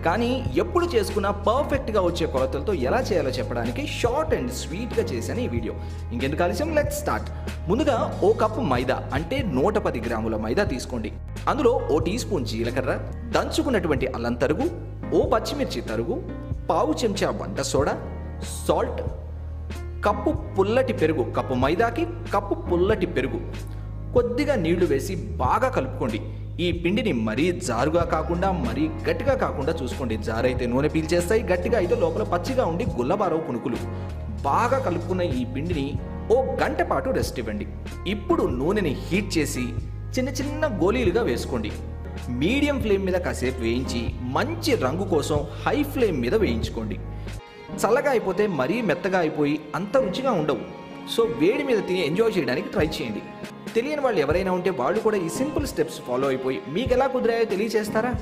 కానీ ఎప్పుడు చేసుకున్నా పర్ఫెక్ట్గా వచ్చే కొలతలతో ఎలా చేయాలో చెప్పడానికి షార్ట్ అండ్ స్వీట్గా చేశాను ఈ వీడియో. ఇంకెందుకు ఆలస్యం, లెట్స్ స్టార్ట్. ముందుగా ఓ కప్పు మైదా అంటే 110 గ్రాముల మైదా తీసుకోండి. అందులో ఓ టీ స్పూన్ జీలకర్ర, దంచుకున్నటువంటి అల్లం తరుగు, ఓ పచ్చిమిర్చి తరుగు, పావు చెంచా వంట సోడా, సాల్ట్, కప్పు పుల్లటి పెరుగు. కప్పు మైదాకి కప్పు పుల్లటి పెరుగు, కొద్దిగా నీళ్లు వేసి బాగా కలుపుకోండి. ఈ పిండిని మరీ జారుగా కాకుండా మరీ గట్టిగా కాకుండా చూసుకోండి. జారైతే నూనె పీల్చేస్తాయి, గట్టిగా అయితే లోపల పచ్చిగా ఉండి గుల్లబారవు పునుకులు. బాగా కలుపుకున్న ఈ పిండిని ఓ గంట పాటు రెస్ట్ ఇవ్వండి. ఇప్పుడు నూనెని హీట్ చేసి చిన్న చిన్న గోళీలుగా వేసుకోండి. మీడియం ఫ్లేమ్ మీద కాసేపు వేయించి మంచి రంగు కోసం హై ఫ్లేమ్ మీద వేయించుకోండి. చల్లగా అయిపోతే మరీ మెత్తగా అయిపోయి అంత రుచిగా ఉండవు. సో వేడి మీద తిని ఎంజాయ్ చేయడానికి ట్రై చేయండి. తెలియని వాళ్ళు ఎవరైనా ఉంటే వాళ్ళు కూడా ఈ సింపుల్ స్టెప్స్ ఫాలో అయిపోయి మీకు ఎలా కుదిరాయో తెలియచేస్తారా?